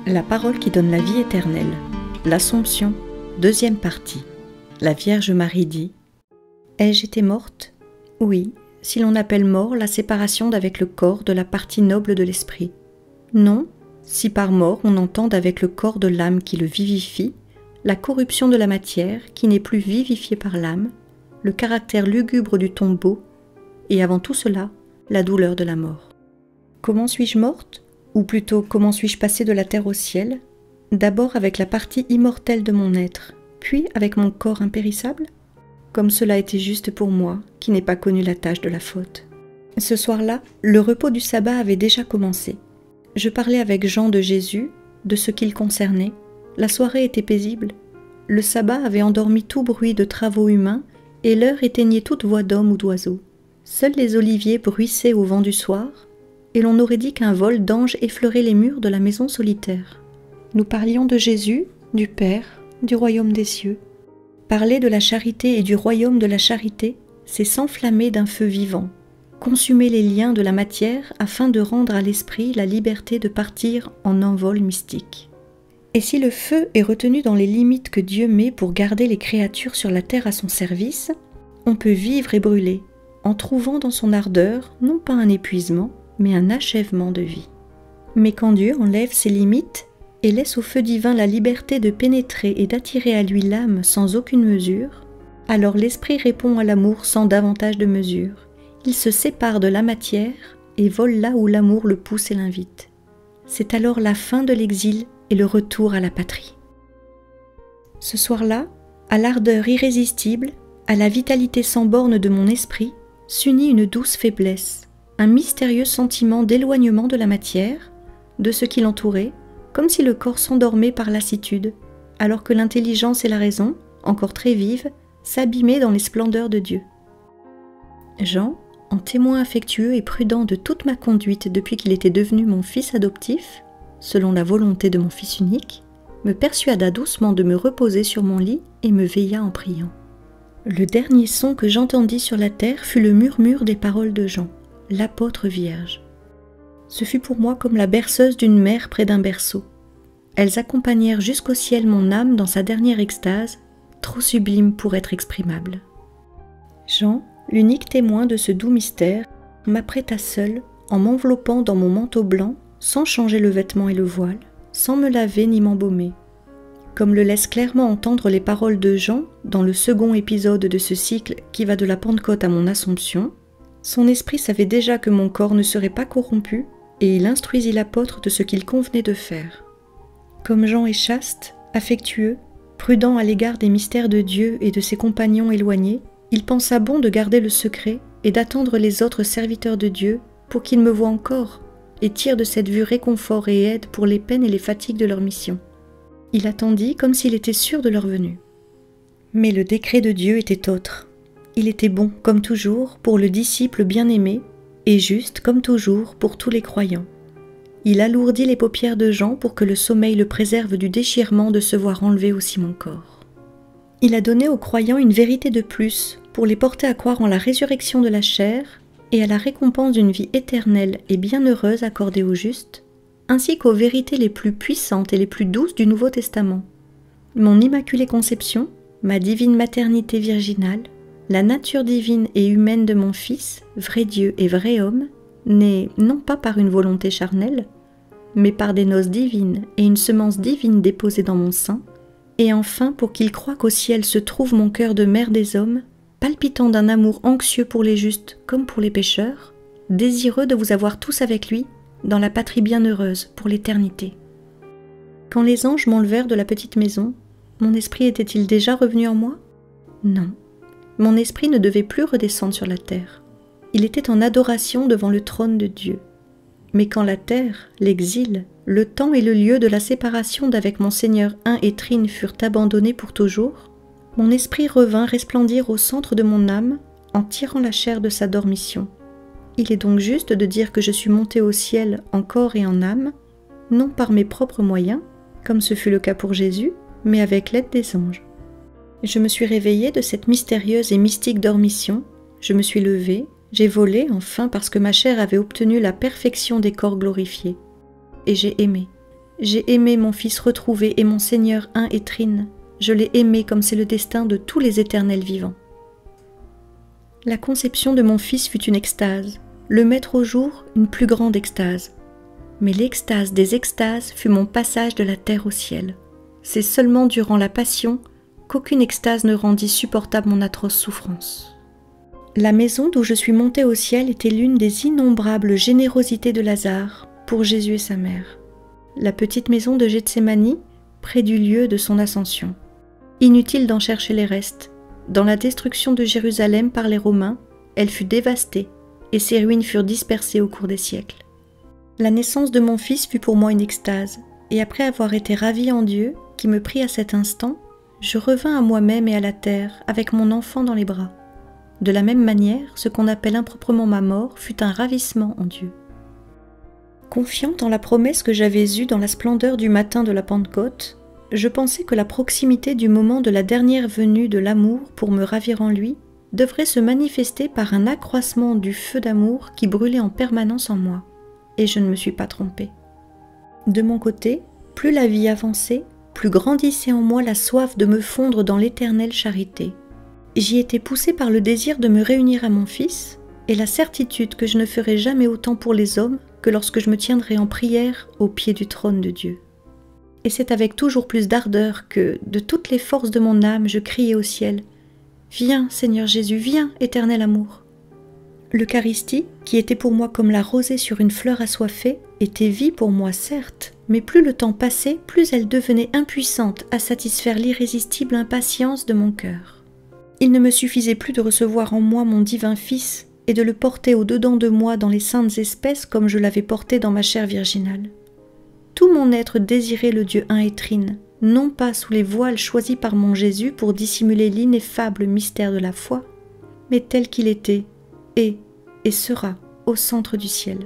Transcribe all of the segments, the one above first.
La parole qui donne la vie éternelle. L'Assomption, deuxième partie. La Vierge Marie dit : ai-je été morte ? Oui, si l'on appelle mort la séparation d'avec le corps de la partie noble de l'esprit. Non, si par mort on entend avec le corps de l'âme qui le vivifie, la corruption de la matière qui n'est plus vivifiée par l'âme, le caractère lugubre du tombeau, et avant tout cela, la douleur de la mort. Comment suis-je morte ? Ou plutôt, comment suis-je passée de la terre au ciel ? D'abord avec la partie immortelle de mon être, puis avec mon corps impérissable ? Comme cela était juste pour moi, qui n'ai pas connu la tâche de la faute. Ce soir-là, le repos du sabbat avait déjà commencé. Je parlais avec Jean de Jésus, de ce qu'il concernait. La soirée était paisible. Le sabbat avait endormi tout bruit de travaux humains, et l'heure éteignait toute voix d'homme ou d'oiseau. Seuls les oliviers bruissaient au vent du soir, et l'on aurait dit qu'un vol d'anges effleurait les murs de la maison solitaire. Nous parlions de Jésus, du Père, du royaume des cieux. Parler de la charité et du royaume de la charité, c'est s'enflammer d'un feu vivant, consumer les liens de la matière afin de rendre à l'esprit la liberté de partir en envol mystique. Et si le feu est retenu dans les limites que Dieu met pour garder les créatures sur la terre à son service, on peut vivre et brûler, en trouvant dans son ardeur non pas un épuisement, mais un achèvement de vie. Mais quand Dieu enlève ses limites et laisse au feu divin la liberté de pénétrer et d'attirer à lui l'âme sans aucune mesure, alors l'esprit répond à l'amour sans davantage de mesure. Il se sépare de la matière et vole là où l'amour le pousse et l'invite. C'est alors la fin de l'exil et le retour à la patrie. Ce soir-là, à l'ardeur irrésistible, à la vitalité sans borne de mon esprit, s'unit une douce faiblesse, un mystérieux sentiment d'éloignement de la matière, de ce qui l'entourait, comme si le corps s'endormait par lassitude, alors que l'intelligence et la raison, encore très vives, s'abîmaient dans les splendeurs de Dieu. Jean, en témoin affectueux et prudent de toute ma conduite depuis qu'il était devenu mon fils adoptif, selon la volonté de mon fils unique, me persuada doucement de me reposer sur mon lit et me veilla en priant. Le dernier son que j'entendis sur la terre fut le murmure des paroles de Jean, l'apôtre vierge. Ce fut pour moi comme la berceuse d'une mère près d'un berceau. Elles accompagnèrent jusqu'au ciel mon âme dans sa dernière extase, trop sublime pour être exprimable. Jean, l'unique témoin de ce doux mystère, m'apprêta seul, en m'enveloppant dans mon manteau blanc, sans changer le vêtement et le voile, sans me laver ni m'embaumer. Comme le laissent clairement entendre les paroles de Jean dans le second épisode de ce cycle qui va de la Pentecôte à mon Assomption, son esprit savait déjà que mon corps ne serait pas corrompu et il instruisit l'apôtre de ce qu'il convenait de faire. Comme Jean est chaste, affectueux, prudent à l'égard des mystères de Dieu et de ses compagnons éloignés, il pensa bon de garder le secret et d'attendre les autres serviteurs de Dieu pour qu'ils me voient encore et tirent de cette vue réconfort et aide pour les peines et les fatigues de leur mission. Il attendit comme s'il était sûr de leur venue. Mais le décret de Dieu était autre. Il était bon, comme toujours, pour le disciple bien-aimé, et juste, comme toujours, pour tous les croyants. Il alourdit les paupières de Jean pour que le sommeil le préserve du déchirement de se voir enlever aussi mon corps. Il a donné aux croyants une vérité de plus, pour les porter à croire en la résurrection de la chair et à la récompense d'une vie éternelle et bienheureuse accordée aux justes, ainsi qu'aux vérités les plus puissantes et les plus douces du Nouveau Testament. Mon immaculée conception, ma divine maternité virginale, la nature divine et humaine de mon Fils, vrai Dieu et vrai homme, né non pas par une volonté charnelle, mais par des noces divines et une semence divine déposée dans mon sein, et enfin pour qu'il croie qu'au ciel se trouve mon cœur de mère des hommes, palpitant d'un amour anxieux pour les justes comme pour les pécheurs, désireux de vous avoir tous avec lui, dans la patrie bienheureuse pour l'éternité. Quand les anges m'enlevèrent de la petite maison, mon esprit était-il déjà revenu en moi ? Non. Mon esprit ne devait plus redescendre sur la terre. Il était en adoration devant le trône de Dieu. Mais quand la terre, l'exil, le temps et le lieu de la séparation d'avec mon Seigneur un et trine furent abandonnés pour toujours, mon esprit revint resplendir au centre de mon âme en tirant la chair de sa dormition. Il est donc juste de dire que je suis montée au ciel en corps et en âme, non par mes propres moyens, comme ce fut le cas pour Jésus, mais avec l'aide des anges. Je me suis réveillée de cette mystérieuse et mystique dormition, je me suis levée, j'ai volé enfin parce que ma chair avait obtenu la perfection des corps glorifiés. Et j'ai aimé. J'ai aimé mon Fils retrouvé et mon Seigneur un et trine. Je l'ai aimé comme c'est le destin de tous les éternels vivants. La conception de mon Fils fut une extase, le mettre au jour une plus grande extase. Mais l'extase des extases fut mon passage de la terre au ciel. C'est seulement durant la Passion qu'aucune extase ne rendit supportable mon atroce souffrance. La maison d'où je suis montée au ciel était l'une des innombrables générosités de Lazare pour Jésus et sa mère. La petite maison de Gethsémani, près du lieu de son ascension. Inutile d'en chercher les restes. Dans la destruction de Jérusalem par les Romains, elle fut dévastée et ses ruines furent dispersées au cours des siècles. La naissance de mon Fils fut pour moi une extase, et après avoir été ravie en Dieu, qui me prit à cet instant, je revins à moi-même et à la terre avec mon enfant dans les bras. De la même manière, ce qu'on appelle improprement ma mort fut un ravissement en Dieu. Confiante en la promesse que j'avais eue dans la splendeur du matin de la Pentecôte, je pensais que la proximité du moment de la dernière venue de l'amour pour me ravir en lui devrait se manifester par un accroissement du feu d'amour qui brûlait en permanence en moi. Et je ne me suis pas trompée. De mon côté, plus la vie avançait, plus grandissait en moi la soif de me fondre dans l'éternelle charité. J'y étais poussée par le désir de me réunir à mon Fils et la certitude que je ne ferai jamais autant pour les hommes que lorsque je me tiendrai en prière au pied du trône de Dieu. Et c'est avec toujours plus d'ardeur que, de toutes les forces de mon âme, je criai au ciel « Viens, Seigneur Jésus, viens, éternel amour !» L'Eucharistie, qui était pour moi comme la rosée sur une fleur assoiffée, était vie pour moi certes, mais plus le temps passait, plus elle devenait impuissante à satisfaire l'irrésistible impatience de mon cœur. Il ne me suffisait plus de recevoir en moi mon divin Fils et de le porter au-dedans de moi dans les saintes espèces comme je l'avais porté dans ma chair virginale. Tout mon être désirait le Dieu un et trine, non pas sous les voiles choisis par mon Jésus pour dissimuler l'ineffable mystère de la foi, mais tel qu'il était, est et sera au centre du ciel.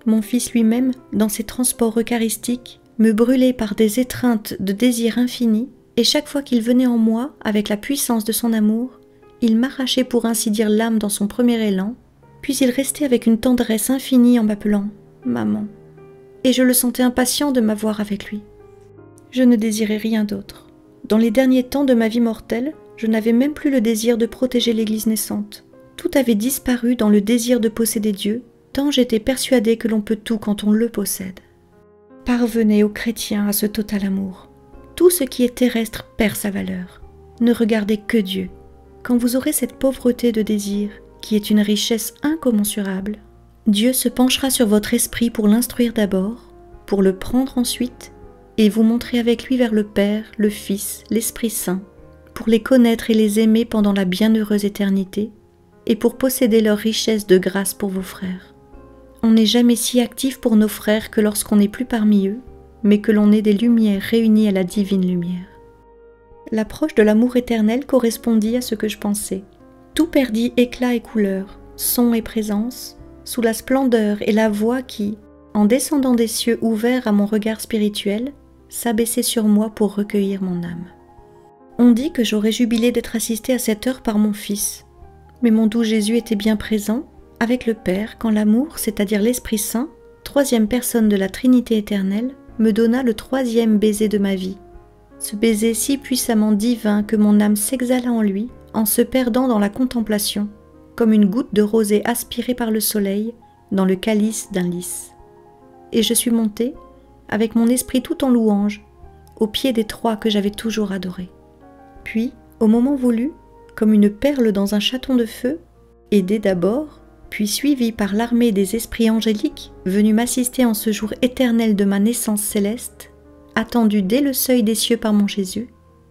Mon Fils lui-même, dans ses transports eucharistiques, me brûlait par des étreintes de désir infini, et chaque fois qu'il venait en moi, avec la puissance de son amour, il m'arrachait pour ainsi dire l'âme dans son premier élan, puis il restait avec une tendresse infinie en m'appelant « Maman », et je le sentais impatient de m'avoir avec lui. Je ne désirais rien d'autre. Dans les derniers temps de ma vie mortelle, je n'avais même plus le désir de protéger l'Église naissante. Tout avait disparu dans le désir de posséder Dieu, tant j'étais persuadée que l'on peut tout quand on le possède. Parvenez aux chrétiens à ce total amour. Tout ce qui est terrestre perd sa valeur. Ne regardez que Dieu. Quand vous aurez cette pauvreté de désir, qui est une richesse incommensurable, Dieu se penchera sur votre esprit pour l'instruire d'abord, pour le prendre ensuite, et vous montrer avec lui vers le Père, le Fils, l'Esprit Saint, pour les connaître et les aimer pendant la bienheureuse éternité, et pour posséder leur richesse de grâce pour vos frères. On n'est jamais si actif pour nos frères que lorsqu'on n'est plus parmi eux, mais que l'on est des lumières réunies à la divine lumière. L'approche de l'amour éternel correspondit à ce que je pensais. Tout perdit éclat et couleur, son et présence, sous la splendeur et la voix qui, en descendant des cieux ouverts à mon regard spirituel, s'abaissait sur moi pour recueillir mon âme. On dit que j'aurais jubilé d'être assistée à cette heure par mon Fils, mais mon doux Jésus était bien présent, avec le Père, quand l'amour, c'est-à-dire l'Esprit Saint, troisième personne de la Trinité éternelle, me donna le troisième baiser de ma vie. Ce baiser si puissamment divin que mon âme s'exhala en lui, en se perdant dans la contemplation, comme une goutte de rosée aspirée par le soleil dans le calice d'un lys. Et je suis montée, avec mon esprit tout en louange, au pied des trois que j'avais toujours adorés. Puis, au moment voulu, comme une perle dans un chaton de feu, aidée d'abord, puis suivie par l'armée des esprits angéliques venus m'assister en ce jour éternel de ma naissance céleste, attendue dès le seuil des cieux par mon Jésus,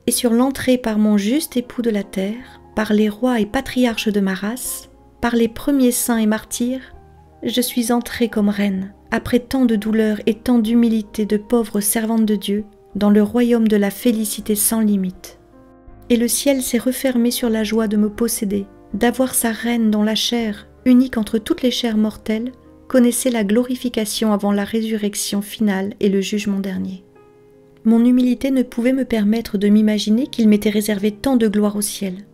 et sur l'entrée par mon juste époux de la terre, par les rois et patriarches de ma race, par les premiers saints et martyrs, je suis entrée comme reine, après tant de douleurs et tant d'humilité de pauvre servante de Dieu, dans le royaume de la félicité sans limite. Et le ciel s'est refermé sur la joie de me posséder, d'avoir sa reine dont la chair, unique entre toutes les chairs mortelles, connaissait la glorification avant la résurrection finale et le jugement dernier. Mon humilité ne pouvait me permettre de m'imaginer qu'il m'était réservé tant de gloire au ciel.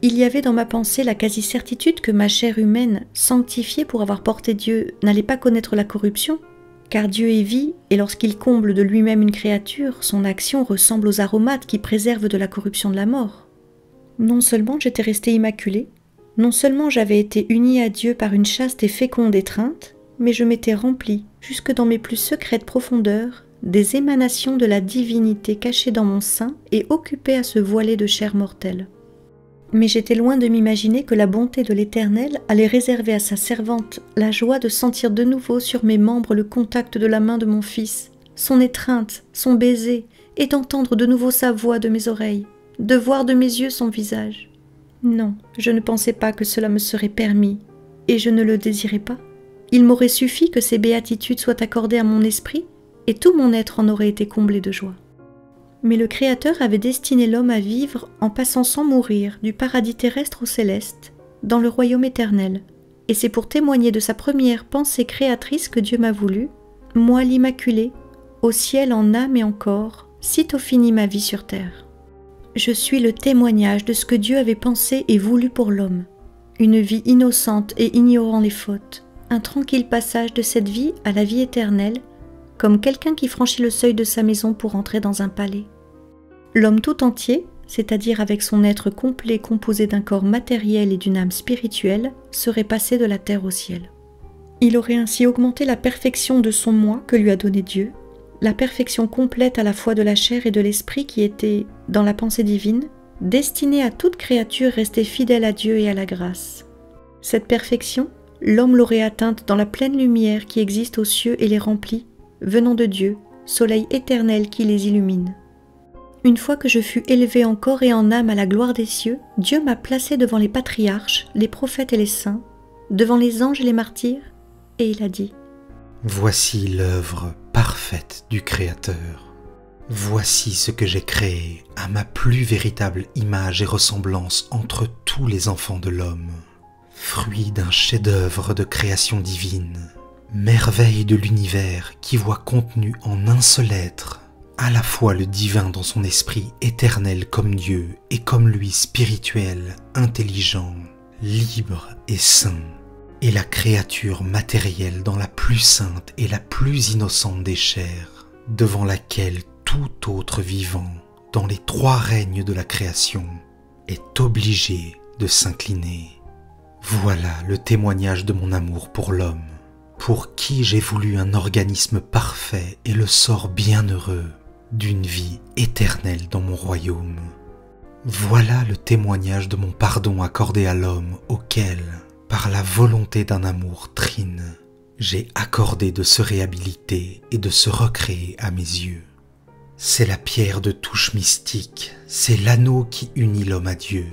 Il y avait dans ma pensée la quasi-certitude que ma chair humaine, sanctifiée pour avoir porté Dieu, n'allait pas connaître la corruption, Car Dieu est vie, et lorsqu'il comble de lui-même une créature, son action ressemble aux aromates qui préservent de la corruption de la mort. Non seulement j'étais restée immaculée, non seulement j'avais été unie à Dieu par une chaste et féconde étreinte, mais je m'étais remplie, jusque dans mes plus secrètes profondeurs, des émanations de la divinité cachée dans mon sein et occupée à se voiler de chair mortelle. Mais j'étais loin de m'imaginer que la bonté de l'Éternel allait réserver à sa servante la joie de sentir de nouveau sur mes membres le contact de la main de mon fils, son étreinte, son baiser, et d'entendre de nouveau sa voix de mes oreilles, de voir de mes yeux son visage. Non, je ne pensais pas que cela me serait permis, et je ne le désirais pas. Il m'aurait suffi que ces béatitudes soient accordées à mon esprit, et tout mon être en aurait été comblé de joie. Mais le Créateur avait destiné l'homme à vivre en passant sans mourir du paradis terrestre au céleste, dans le royaume éternel. Et c'est pour témoigner de sa première pensée créatrice que Dieu m'a voulu, moi l'Immaculée, au ciel en âme et en corps, sitôt finie ma vie sur terre. Je suis le témoignage de ce que Dieu avait pensé et voulu pour l'homme. Une vie innocente et ignorant les fautes, un tranquille passage de cette vie à la vie éternelle, comme quelqu'un qui franchit le seuil de sa maison pour entrer dans un palais. L'homme tout entier, c'est-à-dire avec son être complet composé d'un corps matériel et d'une âme spirituelle, serait passé de la terre au ciel. Il aurait ainsi augmenté la perfection de son moi que lui a donné Dieu, la perfection complète à la fois de la chair et de l'esprit qui était, dans la pensée divine, destinée à toute créature restée fidèle à Dieu et à la grâce. Cette perfection, l'homme l'aurait atteinte dans la pleine lumière qui existe aux cieux et les remplit, venant de Dieu, soleil éternel qui les illumine. Une fois que je fus élevé en corps et en âme à la gloire des cieux, Dieu m'a placé devant les patriarches, les prophètes et les saints, devant les anges et les martyrs, et il a dit : Voici l'œuvre parfaite du Créateur. Voici ce que j'ai créé à ma plus véritable image et ressemblance entre tous les enfants de l'homme, fruit d'un chef-d'œuvre de création divine, merveille de l'univers qui voit contenu en un seul être, à la fois le divin dans son esprit éternel comme Dieu et comme lui spirituel, intelligent, libre et saint, et la créature matérielle dans la plus sainte et la plus innocente des chairs, devant laquelle tout autre vivant, dans les trois règnes de la création, est obligé de s'incliner. Voilà le témoignage de mon amour pour l'homme, pour qui j'ai voulu un organisme parfait et le sort bienheureux d'une vie éternelle dans mon royaume. Voilà le témoignage de mon pardon accordé à l'homme auquel, par la volonté d'un amour trine, j'ai accordé de se réhabiliter et de se recréer à mes yeux. C'est la pierre de touche mystique, c'est l'anneau qui unit l'homme à Dieu.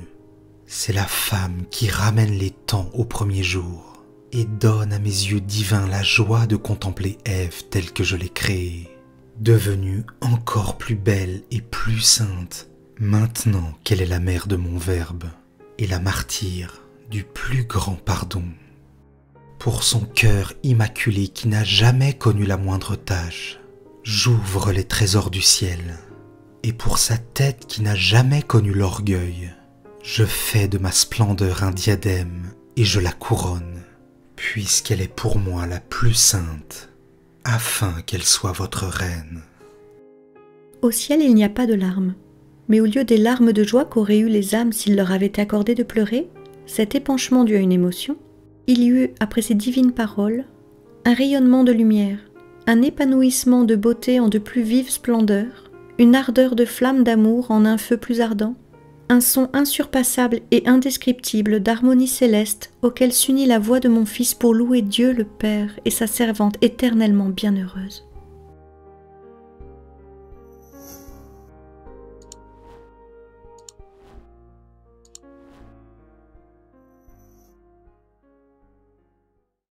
C'est la femme qui ramène les temps au premier jour et donne à mes yeux divins la joie de contempler Ève telle que je l'ai créée, devenue encore plus belle et plus sainte, maintenant qu'elle est la mère de mon Verbe et la martyre du plus grand pardon. Pour son cœur immaculé qui n'a jamais connu la moindre tâche, j'ouvre les trésors du ciel, et pour sa tête qui n'a jamais connu l'orgueil, je fais de ma splendeur un diadème et je la couronne, puisqu'elle est pour moi la plus sainte, afin qu'elle soit votre reine. Au ciel, il n'y a pas de larmes, mais au lieu des larmes de joie qu'auraient eues les âmes s'il leur avait été accordé de pleurer, cet épanchement dû à une émotion, il y eut, après ces divines paroles, un rayonnement de lumière, un épanouissement de beauté en de plus vives splendeurs, une ardeur de flamme d'amour en un feu plus ardent, un son insurpassable et indescriptible d'harmonie céleste auquel s'unit la voix de mon Fils pour louer Dieu le Père et sa servante éternellement bienheureuse.